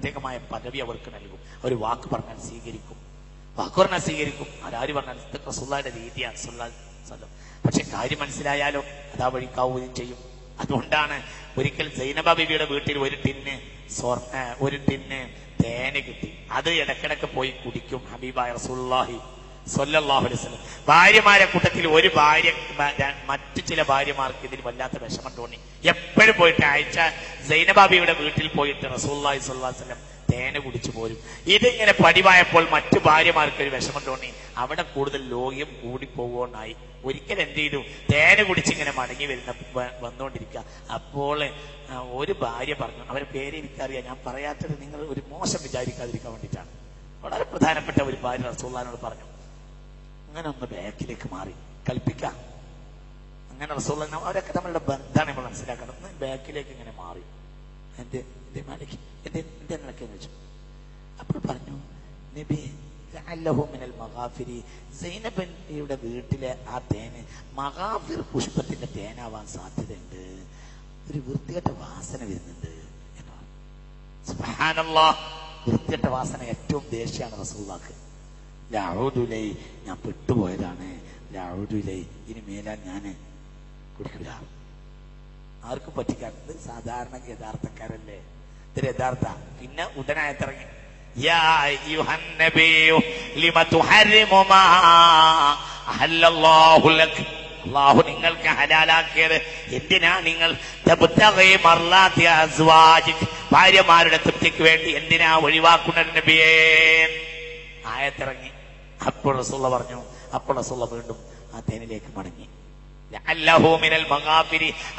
പ്രത്യേകമായ പദവി അവർക്ക് നൽകും. അവർ വാക്ക് പറഞ്ഞാൽ സ്വീകരിക്കും, വാക്ക് പറഞ്ഞാൽ സ്വീകരിക്കും. ആര് പറഞ്ഞാൽ റസൂലുള്ളാഹിയുടെ രീതിയാണ് സല്ലല്ലാഹു അലൈഹി വസല്ലം. പക്ഷെ കാര്യം മനസ്സിലായാലോ അതാ വഴിക്കാവുകയും ചെയ്യും. അതുകൊണ്ടാണ് ഒരിക്കൽ സൈനബ ബീവിയുടെ വീട്ടിൽ ഒരു ടിന്ന് തേന് കിട്ടി. അത് ഇടക്കിടക്ക് പോയി കുടിക്കും ഹബീബായ റസൂലുള്ളാഹി സ്വല്ലല്ലാഹു അലൈഹി വസല്ലം. ഭാര്യമാരെ കൂട്ടത്തിൽ ഒരു ഭാര്യ മറ്റു ചില ഭാര്യമാർക്ക് ഇതിൽ വല്ലാത്ത വിഷമം തോന്നി. എപ്പോഴും പോയിട്ട് ആഴ്ച സൈനബ ബീവിയുടെ വീട്ടിൽ പോയിട്ട് റസൂലുള്ളാഹി സ്വല്ലല്ലാഹു അലൈഹി വസല്ലം തേന് കുടിച്ചു പോരും. ഇതിങ്ങനെ പതിവായപ്പോൾ മറ്റു ഭാര്യമാർക്ക് ഒരു വിഷമം തോന്നി. അവിടെ കൂടുതൽ ലോഹ്യം കൂടിപ്പോകുവാനായി. ഒരിക്കൽ എന്ത് ചെയ്തു, തേന് കുടിച്ചിങ്ങനെ മടങ്ങി വന്നുകൊണ്ടിരിക്കുക. അപ്പോൾ ഒരു ഭാര്യ പറഞ്ഞു, അവരുടെ പേര് എനിക്കറിയാം, ഞാൻ പറയാത്തത് നിങ്ങൾ ഒരു മോശം വിചാരിക്കാതിരിക്കാൻ വേണ്ടിയിട്ടാണ്. വളരെ പ്രധാനപ്പെട്ട ഒരു ഭാര്യ റസൂലുള്ളാഹിനോട് പറഞ്ഞു, അങ്ങനെ ഒന്ന് ബാക്കിലേക്ക് മാറി കൽപ്പിക്കാം. അങ്ങനെ റസൂലുള്ളാഹി അവരൊക്കെ നമ്മളുടെ ബന്ധമാണ് നമ്മൾ മനസ്സിലാക്കണം. ഒന്ന് ബാക്കിലേക്ക് ഇങ്ങനെ മാറി എന്റെ മാലിക് എന്റെ നിലക്കെന്ന് വെച്ചു. അപ്പോൾ പറഞ്ഞു, നബി മിനൽ മഗാഫിരി, സൈനബിയുടെ വീട്ടിലെ ആ തേന് മഗാഫിർ പുഷ്പത്തിന്റെ തേനാവാൻ സാധ്യതയുണ്ട്, ഒരു വൃത്തികെട്ട വാസന വരുന്നുണ്ട് എന്നാണ്. സുബ്ഹാനല്ലാഹ്, വൃത്തികെട്ട വാസന ഏറ്റവും ദേഷ്യമാണ് റസൂലുള്ളാഹിക്ക്. ലഅഊദുലൈ, ഞാൻ പെട്ടുപോയതാണ്, ലഅഊദുലൈ, ഇനി മേലാൽ ഞാൻ കുടിക്കില്ല. ആർക്കും പറ്റിക്കാറുണ്ട്, സാധാരണ യഥാർത്ഥക്കാരല്ലേ, ഇതൊരു യഥാർത്ഥ. പിന്നെ ഉടനായത്തിറങ്ങി, യാ അയ്യുഹൻ നബിയ്യു ലിമ തുഹർരിമു മാ അഹല്ലല്ലാഹു ലക, അല്ലാഹു നിങ്ങൾക്ക് ഹലാലാക്കിയത് എന്തിനാ? നിങ്ങൾ തബ്തഗി മർളാതി അസ്വാജിക്, ഭാര്യമാരുടെ തൃപ്തിക്ക് വേണ്ടി എന്തിനാ ഒഴിവാക്കുന്നത് നബിയേ? ആയത്തിറങ്ങി. അപ്പോൾ റസൂലുള്ളാഹി പറഞ്ഞു, അപ്പോൾ റസൂലുള്ളാഹി വീണ്ടും ആ തേനിലേക്ക് മടങ്ങി.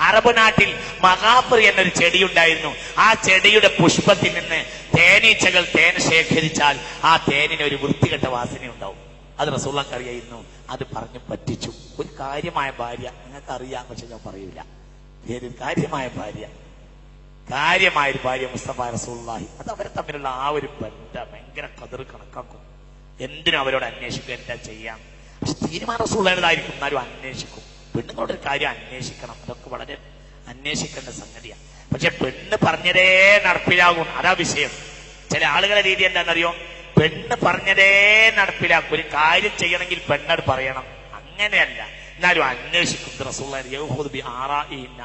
അറബ് നാട്ടിൽ മഗാഫിർ എന്നൊരു ചെടി ഉണ്ടായിരുന്നു. ആ ചെടിയുടെ പുഷ്പത്തിൽ നിന്ന് തേനീച്ചകൾ തേൻ ശേഖരിച്ചാൽ ആ തേനിന് ഒരു വൃത്തികെട്ട വാസന ഉണ്ടാവും. അത് റസൂലുള്ളാഹിക്ക് അറിയായിരുന്നു. അത് പറഞ്ഞു പറ്റിച്ചു. ഒരു കാര്യമായ ഭാര്യ, നിങ്ങൾക്ക് അറിയാം, പക്ഷെ ഞാൻ പറയൂല പേര്. കാര്യമായൊരു ഭാര്യ മുസ്തഫ റസൂലുള്ളാഹി, അത് അവരെ തമ്മിലുള്ള ആ ഒരു ബന്ധം ഭയങ്കര ഖദർ കണക്കാക്കും. എന്തിനും അവരോട് അന്വേഷിക്കും, എന്താ ചെയ്യാം. പക്ഷെ തീരുമാനം റസൂലുള്ളാഹിയുടേതായിരിക്കും, എന്നാലും അന്വേഷിക്കും. പെണ്ണുങ്ങളുടെ ഒരു കാര്യം അന്വേഷിക്കണം, അതൊക്കെ വളരെ അന്വേഷിക്കേണ്ട സംഗതിയാണ്. പക്ഷെ പെണ്ണ് പറഞ്ഞതേ നടപ്പിലാകും, അതാ വിഷയം. ചില ആളുകളുടെ രീതി എന്താണെന്നറിയോ, പെണ്ണ് പറഞ്ഞതേ നടപ്പിലാക്കും. ഒരു കാര്യം ചെയ്യണമെങ്കിൽ പെണ്ണത് പറയണം, അങ്ങനെയല്ല, എന്നാലും അന്വേഷിക്കും. റസൂലുള്ളാഹി യഖൂദു ബി ആറാഇഹിന്ന,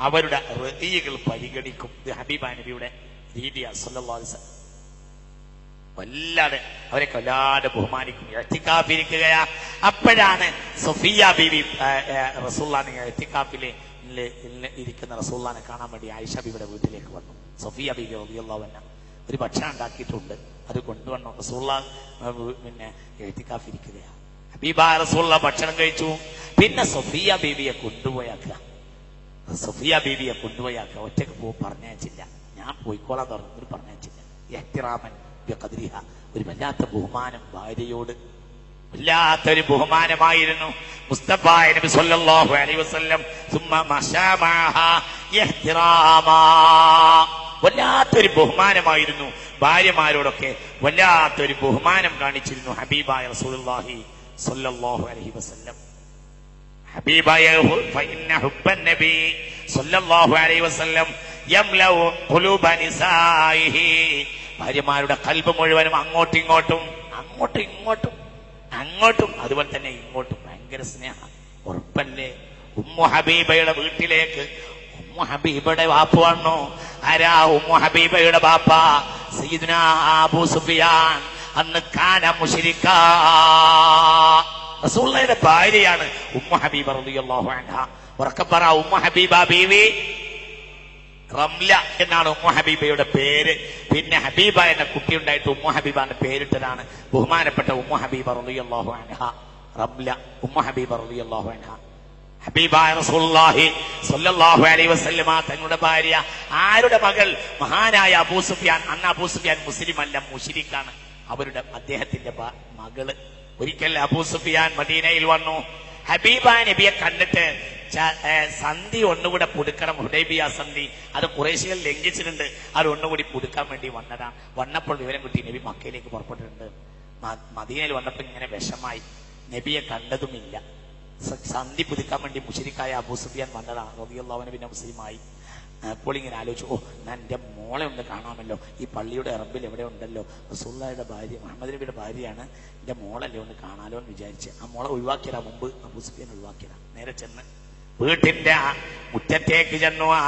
അവരുടെ റഅയികൾ പരിഗണിക്കും. ഇത് ഹബീബ നബിയുടെ രീതിയാണ് സല്ലല്ലാഹു അലൈഹി വസല്ലം. അവരൊക്കെ വല്ലാതെ ബഹുമാനിക്കും. ഇഅ്തികാഫിരിക്കുകയാ. അപ്പോഴാണ് സഫിയ ബീവി റസൂലുള്ളാഹി ഇഅ്തികാഫിൽ ഇരിക്കുന്ന റസൂലുള്ളാഹിനെ കാണാൻ വേണ്ടി ആയിഷ ബീവിയുടെ വീട്ടിലേക്ക് വന്നു. സഫിയ ബീവി റളിയല്ലാഹു അൻഹ ഒരു ഭക്ഷണം ഉണ്ടാക്കിയിട്ടുണ്ട്, അത് കൊണ്ടുവന്നു. റസൂലുള്ളാഹി പിന്നെ ഇഅ്തികാഫിരിക്കുകയാ. ഹബീബ റസൂലുള്ളാഹി ഭക്ഷണം കഴിച്ചു. പിന്നെ സഫിയ ബീവിയെ കൊണ്ടുപോയാക്കുക. ഒറ്റക്ക് പറഞ്ഞയച്ചില്ല. ഞാൻ പോയിക്കോളാൻ പറഞ്ഞു, പറഞ്ഞയച്ചില്ല. ഇഹ്തിറാമൻ ബിഖദ്രിഹ, ഒരു വല്ലാത്ത ബഹുമാനം ഭാര്യയോട്, വല്ലാത്തൊരു ബഹുമാനമായിരുന്നു മുസ്തഫ നബി സല്ലല്ലാഹു അലൈഹി വസല്ലം. സുമ്മ മശാമഹ ഇഹ്തിറാമാ, വല്ലാത്തൊരു ബഹുമാനമായിരുന്നു ഭാര്യമാരോടൊക്കെ, വല്ലാത്തൊരു ബഹുമാനം കാണിച്ചിരുന്നു ഹബീബായ റസൂലുള്ളാഹി സല്ലല്ലാഹു അലൈഹി വസല്ലം. ഹബീബായ ഫഇന്ന ഹുബ്ബൻ നബി സല്ലല്ലാഹു അലൈഹി വസല്ലം യംലഉ ഖുലൂബ നിസാഇഹി, ഭാര്യമാരുടെ ഖൽബ് മുഴുവനും അങ്ങോട്ടും ഇങ്ങോട്ടും അതുപോലെ തന്നെ ഇങ്ങോട്ടും ഭയങ്കര സ്നേഹം. ഉറപ്പല്ലേ? ഉമ്മു ഹബീബയുടെ വീട്ടിലേക്ക് ഉമ്മു ഹബീബയുടെ ബാപ്പ വന്നു. ആരാ ഉമ്മു ഹബീബയുടെ ബാപ്പ? സയ്യിദുനാ അബൂ സുഫിയാൻ. അന്ന് കാന മുശ്രിക്കാ. റസൂലുള്ളാഹിയുടെ ഭാര്യയാണ് ഉമ്മു ഹബീബ റളിയല്ലാഹു അൻഹ. ഉറക്കപ്പറ, ഉമ്മു ഹബീബ ബീവി റംല എന്നാണ് ഉമ്മു ഹബീബയുടെ പേര്. പിന്നെ ഹബീബ എന്ന കുട്ടി ഉണ്ടായിട്ട് ഉമ്മു ഹബീബ എന്ന പേരിട്ടതാണ് ബഹുമാനപ്പെട്ട ഉമ്മു ഹബീബ റളിയല്ലാഹു അൻഹ. റംല ഉമ്മു ഹബീബ റളിയല്ലാഹു അൻഹ. ഹബീബായ റസൂലുള്ളാഹി സ്വല്ലല്ലാഹു അലൈഹി വസല്ലമ തങ്ങളുടെ ഭാര്യ. ആരുടെ മകൾ? മഹാനായ അബൂ സുഫിയാൻ. അന്ന് അബൂ സുഫിയാൻ മുസ്ലിം അല്ല, മുശ്രിക്കാണ്. അവരുടെ അദ്ദേഹത്തിന്റെ മകള്. ഒരിക്കൽ അബൂ സുഫിയാൻ മദീനയിൽ വന്നു. ഹബീബ നബിയെ കണ്ടിട്ട് സന്ധി ഒന്നുകൂടെ പുതുക്കണം, ഹുദൈബിയ സന്ധി. അത് ഖുറൈശികൾ ലംഘിച്ചിട്ടുണ്ട്, അത് ഒന്നുകൂടി പുതുക്കാൻ വേണ്ടി വന്നതാണ്. വന്നപ്പോൾ വിവരം കിട്ടി നബി മക്കയിലേക്ക് പുറപ്പെട്ടിട്ടുണ്ട്. മദീനയിൽ വന്നപ്പോൾ ഇങ്ങനെ വിഷമായി, നബിയെ കണ്ടതുമില്ല. സന്ധി പുതുക്കാൻ വേണ്ടി മുശ്രിക്കായ അബൂ സുഫിയാൻ വന്നതാണ് റളിയല്ലാഹു അൻഹു. പിന്നെ മുസ്ലിമായി. അപ്പോൾ ഇങ്ങനെ ആലോചിച്ചു, ഞാൻ എൻ്റെ മോളെ ഒന്ന് കാണാമല്ലോ, ഈ പള്ളിയുടെ ഇറമ്പിൽ എവിടെ ഉണ്ടല്ലോ, റസൂലുള്ളാഹിയുടെ ഭാര്യ, മുഹമ്മദ് നബിയുടെ ഭാര്യയാണ്, എൻ്റെ മോളല്ലേ ഒന്ന് കാണാലോ എന്ന് വിചാരിച്ച് ആ മോളെ ഒഴിവാക്കിയതാ. മുമ്പ് അബൂ സുഫിയാൻ ഒഴിവാക്കിയതാ. നേരെ ചെന്ന് വീട്ടിന്റെ മുറ്റത്തേക്ക് ചെന്നു. ആ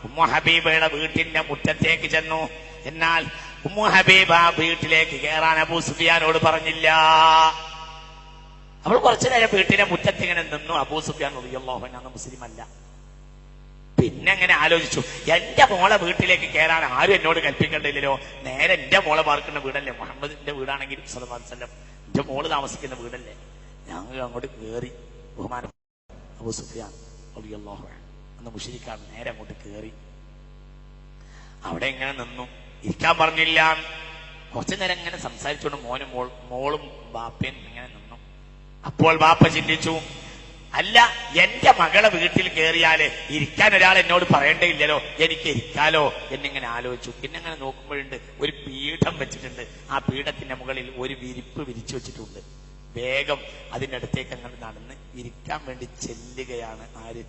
ഉമ്മു ഹബീബയുടെ വീട്ടിന്റെ മുറ്റത്തേക്ക് ചെന്നു. എന്നാൽ ഉമ്മു ഹബീബ വീട്ടിലേക്ക് കയറാൻ അബൂ സുഫിയാനോട് പറഞ്ഞില്ല. അവൾ കുറച്ചു നേരം വീട്ടിന്റെ മുറ്റത്തിങ്ങനെ നിന്നു. അബൂ സുഫിയാൻ റളിയല്ലാഹു അൻഹു മുസ്ലിം അല്ല. പിന്നെ അങ്ങനെ ആലോചിച്ചു, എന്റെ മോളെ വീട്ടിലേക്ക് കയറാൻ ആരും എന്നോട് കൽപ്പിക്കണ്ടില്ലല്ലോ, നേരെ എന്റെ മോളെ പാർക്കുന്ന വീടല്ലേ, മുഹമ്മദിന്റെ വീടാണെങ്കിൽ സല്ലല്ലാഹു അലൈഹി വസല്ലം എന്റെ മോള് താമസിക്കുന്ന വീടല്ലേ, ഞങ്ങൾ അങ്ങോട്ട് കയറി. ബഹുമാന അബൂ സുഫിയാൻ റളിയല്ലാഹു അൻഹു അന്ന് മുശ്രിക്കാണ്. നേരെ അങ്ങോട്ട് കയറി അവിടെ ഇങ്ങനെ നിന്നു. ഇരിക്കാൻ പറഞ്ഞില്ല. കുറച്ചു നേരം ഇങ്ങനെ സംസാരിച്ചുകൊണ്ട് മോളും ബാപ്പയും ഇങ്ങനെ നിന്നു. അപ്പോൾ ബാപ്പ ചിന്തിച്ചു, അല്ല, എന്റെ മകളെ വീട്ടിൽ കയറിയാല് ഇരിക്കാൻ ഒരാൾ എന്നോട് പറയേണ്ടയില്ലല്ലോ, എനിക്ക് ഇരിക്കാലോ എന്നിങ്ങനെ ആലോചിച്ചു. പിന്നെ അങ്ങനെ നോക്കുമ്പോഴുണ്ട് ഒരു പീഠം വെച്ചിട്ടുണ്ട്. ആ പീഠത്തിന്റെ മുകളിൽ ഒരു വിരിപ്പ് വിരിച്ചു വെച്ചിട്ടുണ്ട്. വേഗം അതിന്റെ അടുത്തേക്ക് അങ്ങനെ നടന്ന് ഇരിക്കാൻ വേണ്ടി ചെല്ലുകയാണ് ആര്?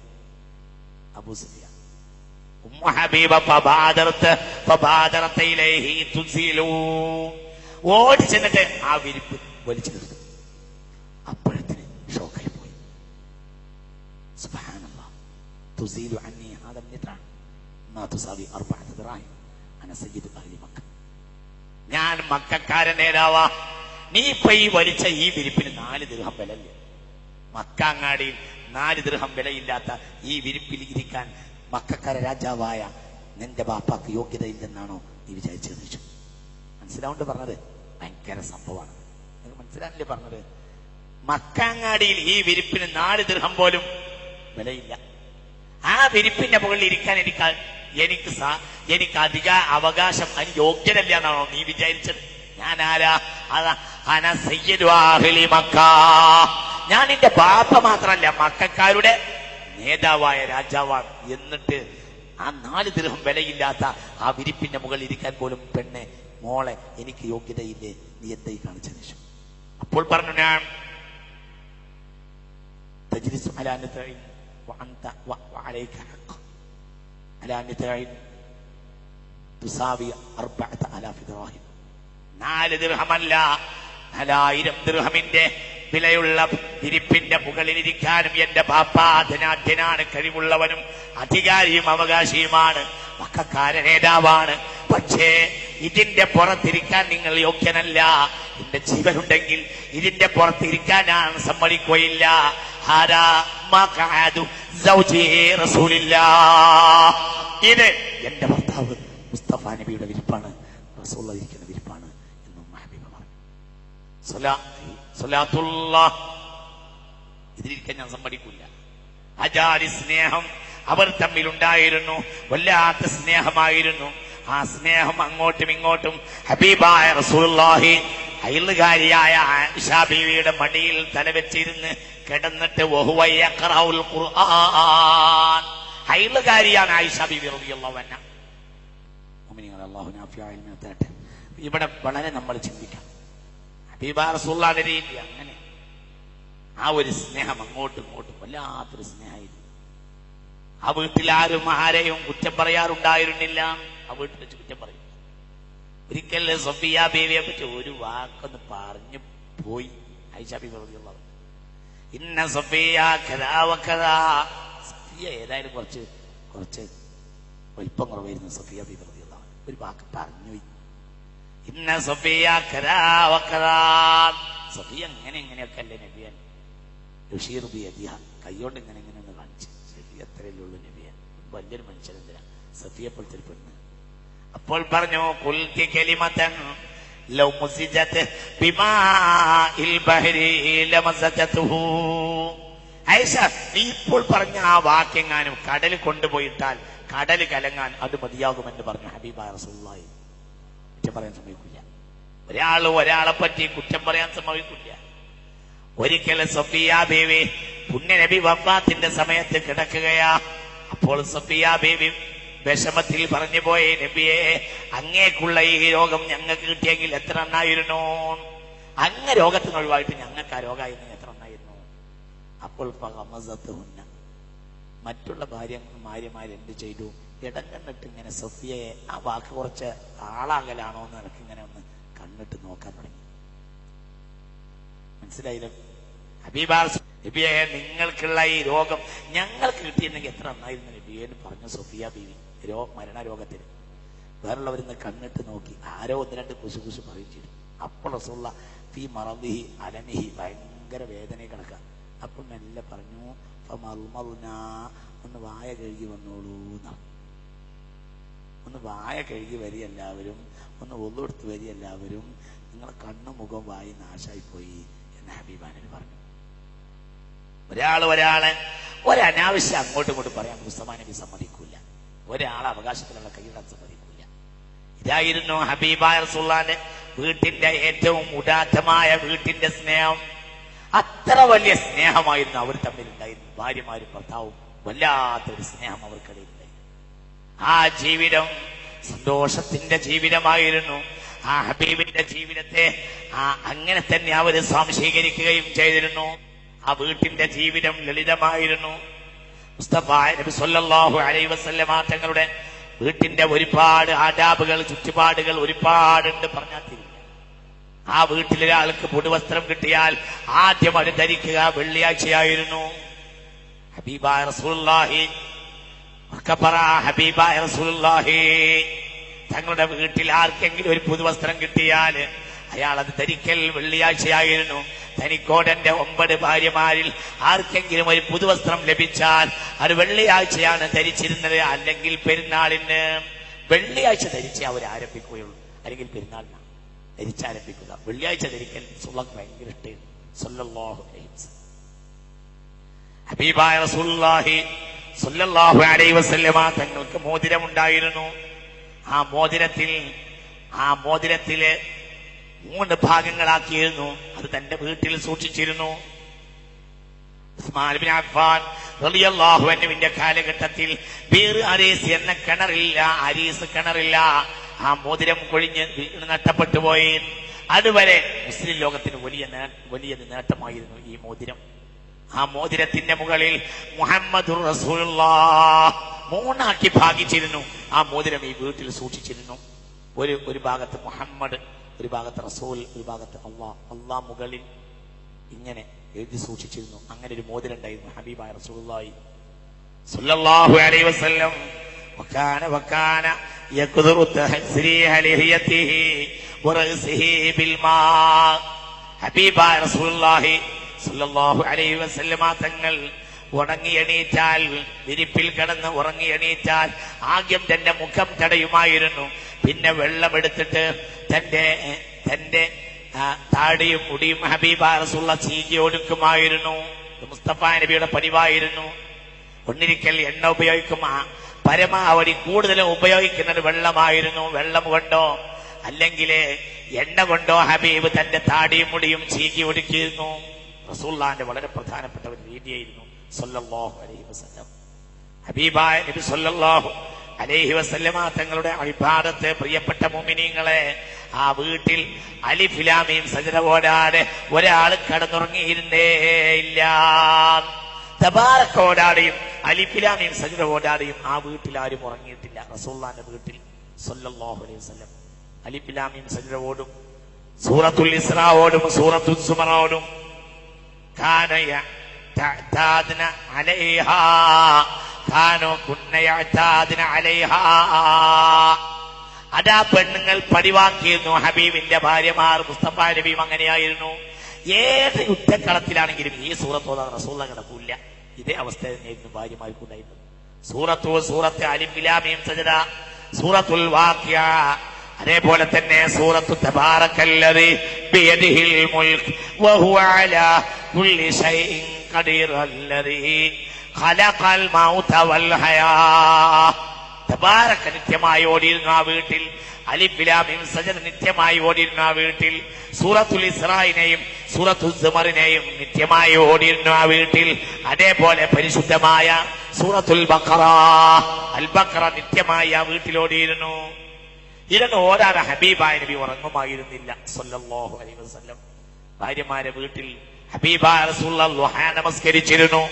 അബൂ സുഫിയാൻ. ഉമ്മു ഹബീബ ഓടി ചെന്നിട്ട് ആ വിരിപ്പ് വലിച്ചു നിർത്തും. അപ്പോഴത്തിന് ഷോക്കായി പോയി. സുബ്ഹാനല്ലാഹ്, തുസീലു അന്നി ഹാദാ നിത്റാൻ മാ തുസാവി അർബഅത ദിറാഹിം അന സയ്യിദു അഹ്ലി മക്ക. ഞാൻ മക്കക്കാരൻ നേതാവാ, നീ ഇപ്പൊ ഈ വലിച്ച ഈ വിരിപ്പിന് 4 ദിർഹം വിലയില്ല. മക്കാങ്ങാടിയിൽ 4 ദിർഹം വിലയില്ലാത്ത ഈ വിരിപ്പിൽ ഇരിക്കാൻ മക്കക്കാര രാജാവായ നിന്റെ ബാപ്പാക്ക് യോഗ്യതയില്ലെന്നാണോ നീ വിചാരിച്ചു? മനസ്സിലാവുണ്ട് പറഞ്ഞത്? ഭയങ്കര സംഭവമാണ്. നിങ്ങൾക്ക് മനസ്സിലാവില്ലേ പറഞ്ഞത്? മക്കാങ്ങാടിയിൽ ഈ വിരിപ്പിന് 4 ദിർഹം പോലും വിലയില്ല. ആ വിരിപ്പിന്റെ മുകളിൽ ഇരിക്കാൻ എനിക്ക് അധിക അവകാശം, അതിന് യോഗ്യതല്ല എന്നാണോ നീ വിചാരിച്ചത്? ഞാൻ ആരാ? അന സയ്യിദു അഹ്ലി മക്ക. ഞാൻ എന്റെ ബാപ്പ മാത്രമല്ല, മക്കക്കാരുടെ നേതാവായ രാജാവാണ്. എന്നിട്ട് ആ 4 ദിർഹം വിലയില്ലാത്ത ആ വിരിപ്പിന്റെ മുകളിൽ ഇരിക്കാൻ പോലും പെണ്ണെ, മോളെ, എനിക്ക് യോഗ്യതയില്ലേ, നീ എന്തായി കാണിച്ചതിനു ശേഷം? അപ്പോൾ പറഞ്ഞു, ഞാൻ തജ്ലിസു അലാ നിതഇൻ വഅൻത വഅലൈക ഹഖ് അലാ നിതഇൻ തുസാവി 4000 ദിർഹം. 4 ദിർഹമല്ല, 4000 ദിർഹമിന്റെ വിലയുള്ള വിരിപ്പിന്റെ മുകളിലിരിക്കാനും എന്റെ ബാപ്പ ധനാഢ്യനാണ്, കഴിവുള്ളവനും അധികാരിയും അവകാശിയുമാണ്, മക്കക്കാര നേതാവാണ്. പക്ഷേ ഇതിന്റെ പുറത്തിരിക്കാൻ നിങ്ങൾ യോഗ്യനല്ല. എന്റെ ജീവനുണ്ടെങ്കിൽ ഇതിന്റെ പുറത്തിരിക്കാൻ ഞാൻ സമ്മതിക്കുകയില്ല. ഇത് എന്റെ ഭർത്താവ് മുസ്തഫ നബിയുടെ വിരിപ്പാണ്, റസൂലുള്ളാഹി ഇരിക്കുന്ന വിരിപ്പാണ് എന്നും ഹബീബ പറഞ്ഞു. ഇതിലിരിക്കാൻ ഞാൻ സമ്മതിക്കില്ല. അജാരി സ്നേഹം അവർ തമ്മിലുണ്ടായിരുന്നു, വല്ലാത്ത സ്നേഹമായിരുന്നു. ആ സ്നേഹം അങ്ങോട്ടും ഇങ്ങോട്ടും ഹബീബായ റസൂലുള്ളാഹി ഹൈലുകാരിയായ ആയിഷ ബീവിയുടെ മടിയിൽ തലവെച്ചിരുന്ന് കിടന്നിട്ട് വഹുവ യഖറഉൽ ഖുർആൻ. ഹൈലുകാരിയാണ് ആയിഷ ബീവി റളിയല്ലാഹു അൻഹ. മുഅ്മിനീങ്ങളെ അല്ലാഹു നാഫിയായ ഇൽമ തരട്ടെ. ഇവിടെ വളരെ നമ്മൾ ചിന്തിക്കാം. ഹബീബായ റസൂലുള്ളാഹിയുടെ രീതി അങ്ങനെ, ആ ഒരു സ്നേഹം അങ്ങോട്ടും ഇങ്ങോട്ടും വല്ലാത്തൊരു സ്നേഹമായിരുന്നു. ആ വീട്ടിൽ ആരും ആരെയും കുറ്റം പറയാറുണ്ടായിരുന്നില്ല. ആ വീട്ടിൽ വെച്ച് കുറ്റം പറയും. ഒരിക്കൽ സഫിയ ബീവിയെ പറ്റി ഒരു വാക്കൊന്ന് പറഞ്ഞു പോയി ആയിഷ ബീവി റളിയല്ലാഹു അൻഹ. ഇന്ന സഫിയ കദാ വകദാ. സഫിയ ഏതായാലും കുറച്ച് വലിപ്പം കുറവായിരുന്നു സഫിയ ബീവി റളിയല്ലാഹു അൻഹ. ഒരു വാക്ക് പറഞ്ഞു പോയി. ഇന്ന സഫിയ കദാ വകദാ. സഫിയ എങ്ങനെയൊക്കെ അല്ലേ നബിയാൻ. യുഷീർ ബിയദിഹ, കൈകൊണ്ട് ഇങ്ങനെ ഒന്ന് കാണിച്ചു. സഫിയ അത്രയല്ലേ ഉള്ളൂ നബിയാൻ, വലിയൊരു മനുഷ്യനെന്തിനാ സഫിയെ പോലത്തെ ഒരു പെണ്ണ്. അപ്പോൾ പറഞ്ഞു, ഖുൽതി കലിമതൻ ലൗ മുസിജത് ബിമാഇൽ ബഹരി ലമസജതുഹു. ആയിഷ, നീ ഇപ്പോൾ പറഞ്ഞ ആ വാക്യങ്ങാനും കടൽ കൊണ്ടുപോയിട്ടാൽ കടൽ കലങ്ങാൻ അത് മതിയാകുമെന്ന് പറഞ്ഞു ഹബീബായ റസൂലുള്ളാഹി. കുറ്റം പറയാൻ സമ്മതിക്കില്ല. ഒരാളെ പറ്റി കുറ്റം പറയാൻ സമ്മതിക്കില്ല. ഒരിക്കൽ സഫിയ ബീവി പുണ്യനബി വഫാത്തിന്റെ സമയത്ത് കിടക്കുകയാ. അപ്പോൾ സഫിയ ബീവി വിഷമത്തിൽ പറഞ്ഞു പോയി, നബിയെ, അങ്ങേക്കുള്ള ഈ രോഗം ഞങ്ങൾക്ക് കിട്ടിയെങ്കിൽ എത്ര എണ്ണായിരുന്നു. അങ്ങ രോഗത്തിന് ഒഴിവായിട്ട് ഞങ്ങൾക്ക് ആ രോഗമായിരുന്നു എത്ര എണ്ണായിരുന്നു. അപ്പോൾ മറ്റുള്ള ഭാര്യമാരെന്ത് ചെയ്തു? ഇടം കണ്ടിട്ട് ഇങ്ങനെ സഫിയയെ ആ വാക്ക് കുറച്ച് ആളാകലാണോ എന്ന് എനിക്ക് ഇങ്ങനെ ഒന്ന് കണ്ണിട്ട് നോക്കാൻ തുടങ്ങി. മനസ്സിലായില്ല? നബിയെ നിങ്ങൾക്കുള്ള ഈ രോഗം ഞങ്ങൾക്ക് കിട്ടിയിരുന്നെങ്കിൽ എത്ര നന്നായിരുന്നു നബിയെ എന്ന് പറഞ്ഞു സഫിയ ബീവി. മരണരോഗത്തിന് വേറുള്ളവരിന്ന് കണ്ണിട്ട് നോക്കി ആരോ ഒന്ന് രണ്ട് കുശുകുശു പറയിച്ചിരുന്നു. അപ്പോൾ റസൂലുള്ള ഫീ മറദിഹി അലനിഹി ഭയങ്കര വേദനയെ കിടക്കാം. അപ്പോൾ മെല്ലെ പറഞ്ഞു ഒന്ന് വായ കഴുകി വന്നോളൂ എന്നാണ്. ഒന്ന് വായ കഴുകി വരി എല്ലാവരും, ഒന്ന് ഒന്നെടുത്ത് വരി എല്ലാവരും, നിങ്ങളെ കണ്ണും മുഖം വായി നാശായിപ്പോയി എന്ന് ഹബീബാനബി പറഞ്ഞു. ഒരാളെ ഒരനാവശ്യം അങ്ങോട്ടും ഇങ്ങോട്ടും പറയാൻ മുസ്തഫാ നബി സമ്മതിക്കൂല. ഒരാളെ അവകാശത്തിലുള്ള കൈയിടാൻ സമ്മതിക്കൂല. ഇതായിരുന്നു ഹബീബായ റസൂലുള്ളാഹിന്റെ വീട്ടിന്റെ ഏറ്റവും ഉദാത്തമായ വീട്ടിന്റെ സ്നേഹം. അത്ര വലിയ സ്നേഹമായിരുന്നു അവർ തമ്മിലുണ്ടായിരുന്നു. ഭാര്യമാരും ഭർത്താവും വല്ലാത്തൊരു സ്നേഹം അവർക്കിടയിലുണ്ടായിരുന്നു. ആ ജീവിതം സന്തോഷത്തിന്റെ ജീവിതമായിരുന്നു. ആ ഹബീബിന്റെ ജീവിതത്തെ അങ്ങനെ തന്നെ അവർ സ്വാംശീകരിക്കുകയും ചെയ്തിരുന്നു. ആ വീട്ടിന്റെ ജീവിതം ലളിതമായിരുന്നു. മുസ്തഫ നബി സല്ലല്ലാഹു അലൈഹി വസല്ലമ തങ്ങളുടെ വീട്ടിന്റെ ഒരുപാട് ആദാബുകൾ, ചുറ്റുപാടുകൾ ഒരുപാടുണ്ട് പറഞ്ഞാൽ തീരില്ല. ആ വീട്ടിലൊരാൾക്ക് പുതുവസ്ത്രം കിട്ടിയാൽ ആദ്യം അത് ധരിക്കുക വെള്ളിയാഴ്ചയായിരുന്നു. ഹബീബായ റസൂലുള്ളാഹി ഹബീബായ റസൂലുള്ളാഹി തങ്ങളുടെ വീട്ടിൽ ആർക്കെങ്കിലും ഒരു പുതുവസ്ത്രം കിട്ടിയാൽ അയാൾ അത് ധരിക്കൽ വെള്ളിയാഴ്ചയായിരുന്നു. തനിക്കോടന്റെ 9 ഭാര്യമാരിൽ ആർക്കെങ്കിലും ഒരു പുതുവസ്ത്രം ലഭിച്ചാൽ അത് വെള്ളിയാഴ്ചയാണ് ധരിച്ചിരുന്നത്. അല്ലെങ്കിൽ പെരുന്നാളിന് വെള്ളിയാഴ്ച ധരിച്ചേ അവർ ആരംഭിക്കുകയുള്ളൂ, അല്ലെങ്കിൽ പെരുന്നാളിനാണ് ധരിച്ചാരംഭിക്കുക. വെള്ളിയാഴ്ച ധരിക്കൽ റസൂലുള്ളാഹിക്ക് ഭയങ്കര ഇഷ്ടമായിരുന്നു സല്ലല്ലാഹു അലൈഹി വസല്ലം. ഹബീബായ റസൂലുള്ളാഹി സല്ലല്ലാഹു അലൈഹി വസല്ലമ തങ്ങൾക്ക് മോതിരമുണ്ടായിരുന്നു. ആ മോതിരത്തില് 3 ഭാഗങ്ങളാക്കിയിരുന്നു. അത് തന്റെ വീട്ടിൽ സൂക്ഷിച്ചിരുന്നു. ഉസ്മാൻ ഇബ്നു അഫ്ഫാൻ റളിയല്ലാഹു അൻഹുവിന്റെ കാലഘട്ടത്തിൽ ബീർ അരീസ് എന്ന കിണറില്ല. ആ മോതിരം കൊഴിഞ്ഞ് നഷ്ടപ്പെട്ടു പോയി. അതുവരെ മുസ്ലിം ലോകത്തിന് വലിയ നേട്ടമായിരുന്നു ഈ മോതിരം. ആ മോതിരത്തിന്റെ മുകളിൽ മുഹമ്മദുർ റസൂലുള്ളാഹ് 3 ഭാഗിച്ചിരുന്നു. ആ മോതിരം ഈ വീട്ടിൽ സൂക്ഷിച്ചിരുന്നു. ഒരു ഭാഗത്ത് മുഹമ്മദ്, ഒരു ഭാഗത്ത് റസൂൽ, ഒരു ഭാഗത്ത് അള്ളാഹ് മുകളിൽ ഇങ്ങനെ എഴുതി സൂക്ഷിച്ചിരുന്നു. അങ്ങനെ ഒരു മോതിരം ഉണ്ടായിരുന്നു ഹബീബായ റസൂലുള്ളാഹി സ്വല്ലല്ലാഹു അലൈഹി വസല്ലം. വകാന യഖ്ദുറു തഹ്രീഹ ലിഹിയതിഹി വറസിഹി ബിൽമാ. ഹബീബായ റസൂലുള്ളാഹി സ്വല്ലല്ലാഹു അലൈഹി വസല്ലമ തങ്ങൾ ഉറങ്ങിയെണീറ്റാൽ, വിരിപ്പിൽ കിടന്ന് ഉറങ്ങിയെണീറ്റാൽ ആദ്യം തന്റെ മുഖം തടയുമായിരുന്നു. പിന്നെ വെള്ളമെടുത്തിട്ട് തന്റെ താടിയും മുടിയും ഹബീബായ റസൂലുള്ളാഹി ചീകി ഒടുക്കുമായിരുന്നു. മുസ്തഫ നബിയുടെ പതിവായിരുന്നു. ഒന്നിരിക്കൽ എണ്ണ ഉപയോഗിക്കും, പരമാവധി കൂടുതലും ഉപയോഗിക്കുന്നത് വെള്ളമായിരുന്നു. വെള്ളം കൊണ്ടോ അല്ലെങ്കിൽ എണ്ണ കൊണ്ടോ ഹബീബ് തന്റെ താടിയും മുടിയും ചീകി ഒടുക്കിയിരുന്നു. റസൂലുള്ളാഹിന്റെ വളരെ പ്രധാനപ്പെട്ട ഒരു രീതിയായിരുന്നു സല്ലല്ലാഹു അലൈഹി വസല്ലം. ഹബീബായ നബി സല്ലല്ലാഹു അലൈഹി വസല്ലമ തങ്ങളുടെ ഇബാദത്ത്, പ്രിയപ്പെട്ട മുഅ്മിനീങ്ങളെ, ആ വീട്ടിൽ അലിഫ് ലാം മീം സജ്ദ ഓടാതെ ഒരാൾ കടന്നുറങ്ങിയിരുന്നേ ഇല്ല. തബാറക ഓടാതെയും അലിഫ് ലാം മീം സജ്ദ ഓടാതെയും ആ വീട്ടിൽ ആരും ഉറങ്ങിയിട്ടില്ല. റസൂലുള്ളാഹിന്റെ വീട്ടിൽ സല്ലല്ലാഹു അലൈഹി വസല്ലം അലിഫ് ലാം മീം സജ്ദ ഓടും, സൂറത്തുൽ ഇസ്രാ ഓടും, സൂറത്തുൽ സുമറ ഓടും. അതാ പെണ്ണുങ്ങൾ പതിവാക്കിയിരുന്നു. ഹബീബിന്റെ ഭാര്യമാർ മുസ്തഫ നബിയും അങ്ങനെയായിരുന്നു. ഏത് യുദ്ധക്കളത്തിലാണെങ്കിലും ഈ സൂറത്തോടെ റസൂലുള്ളാഹി കിടക്കൂല. ഇതേ അവസ്ഥ തന്നെയായിരുന്നു ഭാര്യമാർക്കുണ്ടായിരുന്നത്. സൂറത്ത് അലിഫ് ലാം മീം സജ്ദ, സൂറത്തുൽ വാഖിഅ, അതേപോലെ തന്നെ സൂറത്തു തബാറക്കല്ലദി ബിയദിഹിൽ മുൽക് വഹുവ അലാ കുല്ലി ഷൈഇൻ ഖദീർ അല്ലദി ഖലഖൽ മൗത വൽ ഹയാ. തബാറക നിത്യമായി ഓടിയിരുന്ന ആ വീട്ടിൽ, അലിഫ് ലാം മീം സജ്ദ നിത്യമായി ഓടിയിരുന്ന ആ വീട്ടിൽ, സൂറത്തുൽ ഇസ്രായിനെയും സൂറത്തുൽ സുമറിനെയും നിത്യമായി ഓടിയിരുന്ന ആ വീട്ടിൽ, അതേപോലെ പരിശുദ്ധമായ സൂറത്തുൽ ബഖറ, അൽ ബഖറ നിത്യമായി ആ വീട്ടിൽ ഓടിയിരുന്നു. ഇതൊന്നും ഓരാതെ ഹബീബായ നബി ഉറങ്ങുമായിരുന്നില്ല സല്ലല്ലാഹു അലൈഹി വസല്ലം. ഭാര്യമാരെ വീട്ടിൽ ഹബീബായ റസൂലുള്ളാഹി ളുഹാ നമസ്കരിച്ചിരുന്നു.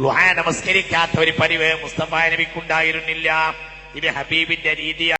ളുഹാ നമസ്കരിക്കാത്ത ഒരു പതിവ് മുസ്തഫ നബിക്കുണ്ടായിരുന്നില്ല. ഇത് ഹബീബിന്റെ രീതിയാണ്.